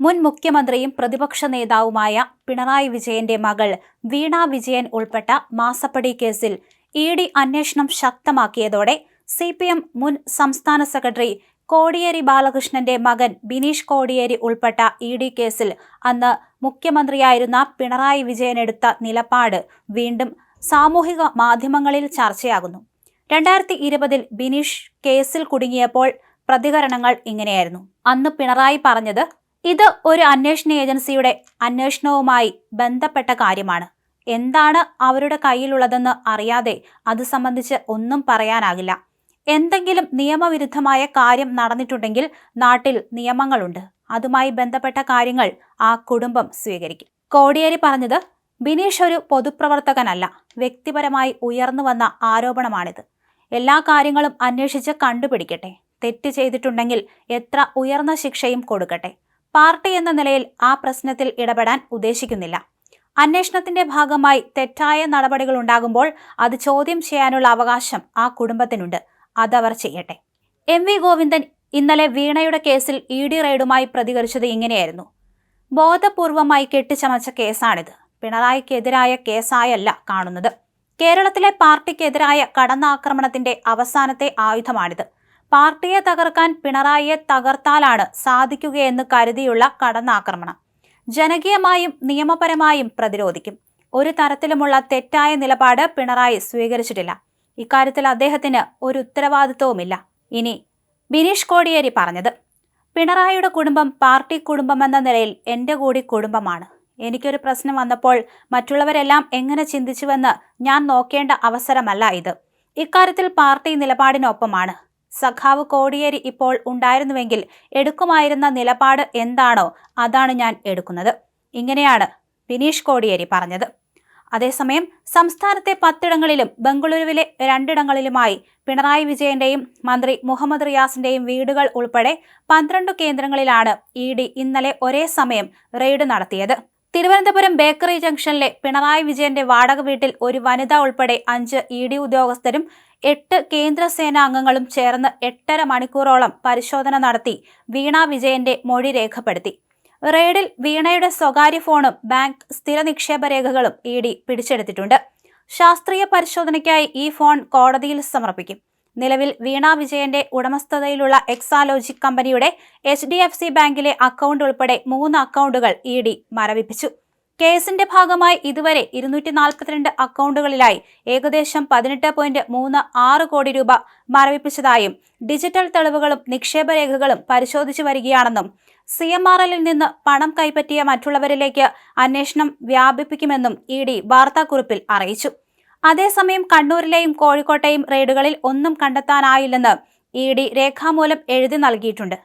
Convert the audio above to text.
മുൻ മുഖ്യമന്ത്രിയും പ്രതിപക്ഷ നേതാവുമായ പിണറായി വിജയന്റെ മകൾ വീണ വിജയൻ ഉൾപ്പെട്ട മാസപ്പടി കേസിൽ ഇഡി അന്വേഷണം ശക്തമാക്കിയതോടെ സിപിഎം മുൻ സംസ്ഥാന സെക്രട്ടറി കോടിയേരി ബാലകൃഷ്ണന്റെ മകൻ ബിനീഷ് കോടിയേരി ഉൾപ്പെട്ട ഇഡി കേസിൽ അന്ന് മുഖ്യമന്ത്രിയായിരുന്ന പിണറായി വിജയൻ എടുത്ത നിലപാട് വീണ്ടും സാമൂഹിക മാധ്യമങ്ങളിൽ ചർച്ചയാകുന്നു. 2020 ബിനീഷ് കേസിൽ കുടുങ്ങിയപ്പോൾ പ്രതികരണങ്ങൾ ഇങ്ങനെയായിരുന്നു. അന്ന് പിണറായി പറഞ്ഞത്, ഇത് ഒരു അന്വേഷണ ഏജൻസിയുടെ അന്വേഷണവുമായി ബന്ധപ്പെട്ട കാര്യമാണ്. എന്താണ് അവരുടെ കയ്യിലുള്ളതെന്ന് അറിയാതെ അത് സംബന്ധിച്ച് ഒന്നും പറയാനാകില്ല. എന്തെങ്കിലും നിയമവിരുദ്ധമായ കാര്യം നടന്നിട്ടുണ്ടെങ്കിൽ നാട്ടിൽ നിയമങ്ങളുണ്ട്. അതുമായി ബന്ധപ്പെട്ട കാര്യങ്ങൾ ആ കുടുംബം സ്വീകരിക്കും. കോടിയേരി പറഞ്ഞത്, ബിനീഷ് ഒരു പൊതുപ്രവർത്തകനല്ല. വ്യക്തിപരമായി ഉയർന്നു വന്ന ആരോപണമാണിത്. എല്ലാ കാര്യങ്ങളും അന്വേഷിച്ച് കണ്ടുപിടിക്കട്ടെ. തെറ്റ് ചെയ്തിട്ടുണ്ടെങ്കിൽ എത്ര ഉയർന്ന ശിക്ഷയും കൊടുക്കട്ടെ. പാർട്ടി എന്ന നിലയിൽ ആ പ്രശ്നത്തിൽ ഇടപെടാൻ ഉദ്ദേശിക്കുന്നില്ല. അന്വേഷണത്തിന്റെ ഭാഗമായി തെറ്റായ നടപടികൾ ഉണ്ടാകുമ്പോൾ അത് ചോദ്യം ചെയ്യാനുള്ള അവകാശം ആ കുടുംബത്തിനുണ്ട്. അതവർ ചെയ്യട്ടെ. എം.വി. ഗോവിന്ദൻ ഇന്നലെ വീണയുടെ കേസിൽ ഇഡി റെയ്ഡുമായി പ്രതികരിച്ചത് ഇങ്ങനെയായിരുന്നു. ബോധപൂർവമായി കെട്ടിച്ചമച്ച കേസാണിത്. പിണറായിക്കെതിരായ കേസായല്ല കാണുന്നത്. കേരളത്തിലെ പാർട്ടിക്കെതിരായ കടന്നാക്രമണത്തിന്റെ അവസാനത്തെ ആയുധമാണിത്. പാർട്ടിയെ തകർക്കാൻ പിണറായിയെ തകർത്താലാണ് സാധിക്കുകയെന്ന് കരുതിയുള്ള കടന്നാക്രമണം. ജനകീയമായും നിയമപരമായും പ്രതിരോധിക്കും. ഒരു തരത്തിലുമുള്ള തെറ്റായ നിലപാട് പിണറായി സ്വീകരിച്ചിട്ടില്ല. ഇക്കാര്യത്തിൽ അദ്ദേഹത്തിന് ഒരു ഉത്തരവാദിത്വവുമില്ല. ഇനി ബിനീഷ് കോടിയേരി പറഞ്ഞത്, പിണറായിയുടെ കുടുംബം പാർട്ടി കുടുംബമെന്ന നിലയിൽ എൻ്റെ കൂടി കുടുംബമാണ്. എനിക്കൊരു പ്രശ്നം വന്നപ്പോൾ മറ്റുള്ളവരെല്ലാം എങ്ങനെ ചിന്തിച്ചുവെന്ന് ഞാൻ നോക്കേണ്ട അവസരമല്ല ഇത്. ഇക്കാര്യത്തിൽ പാർട്ടി നിലപാടിനൊപ്പമാണ്. സഖാവ് കോടിയേരി ഇപ്പോൾ ഉണ്ടായിരുന്നുവെങ്കിൽ എടുക്കുമായിരുന്ന നിലപാട് എന്താണോ അതാണ് ഞാൻ എടുക്കുന്നത്. ഇങ്ങനെയാണ് ബിനീഷ് കോടിയേരി പറഞ്ഞത്. അതേസമയം സംസ്ഥാനത്തെ 10ഇടങ്ങളിലും ബംഗളൂരുവിലെ 2ഇടങ്ങളിലുമായി പിണറായി വിജയന്റെയും മന്ത്രി മുഹമ്മദ് റിയാസിന്റെയും വീടുകൾ ഉൾപ്പെടെ 12 കേന്ദ്രങ്ങളിലാണ് ഇഡി ഇന്നലെ ഒരേ സമയം റെയ്ഡ് നടത്തിയത്. തിരുവനന്തപുരം ബേക്കറി ജംഗ്ഷനിലെ പിണറായി വിജയന്റെ വാടക വീട്ടിൽ ഒരു വനിത ഉൾപ്പെടെ 5 ഇഡി ഉദ്യോഗസ്ഥരും 8 കേന്ദ്രസേനാ അംഗങ്ങളും ചേർന്ന് 8.5 മണിക്കൂറോളം പരിശോധന നടത്തി വീണ വിജയന്റെ മൊഴി രേഖപ്പെടുത്തി. റെയ്ഡിൽ വീണയുടെ സ്വകാര്യ ഫോണും ബാങ്ക് സ്ഥിര നിക്ഷേപ രേഖകളും ഇഡി പിടിച്ചെടുത്തിട്ടുണ്ട്. ശാസ്ത്രീയ പരിശോധനയ്ക്കായി ഈ ഫോൺ കോടതിയിൽ സമർപ്പിക്കും. നിലവിൽ വീണ വിജയന്റെ ഉടമസ്ഥതയിലുള്ള എക്സാലോജിക് കമ്പനിയുടെ HDFC ബാങ്കിലെ അക്കൗണ്ട് ഉൾപ്പെടെ 3 അക്കൗണ്ടുകൾ ഇഡി മരവിപ്പിച്ചു. കേസിന്റെ ഭാഗമായി ഇതുവരെ 242 അക്കൗണ്ടുകളിലായി ഏകദേശം 18.36 കോടി രൂപ മരവിപ്പിച്ചതായും ഡിജിറ്റൽ തെളിവുകളും നിക്ഷേപരേഖകളും പരിശോധിച്ചു വരികയാണെന്നും CMRLൽ നിന്ന് പണം കൈപ്പറ്റിയ മറ്റുള്ളവരിലേക്ക് അന്വേഷണം വ്യാപിപ്പിക്കുമെന്നും ഇഡി വാർത്താക്കുറിപ്പിൽ അറിയിച്ചു. അതേസമയം കണ്ണൂരിലെയും കോഴിക്കോട്ടെയും റെയ്ഡുകളിൽ ഒന്നും കണ്ടെത്താനായില്ലെന്ന് ഇഡി രേഖാമൂലം എഴുതി നൽകിയിട്ടുണ്ട്.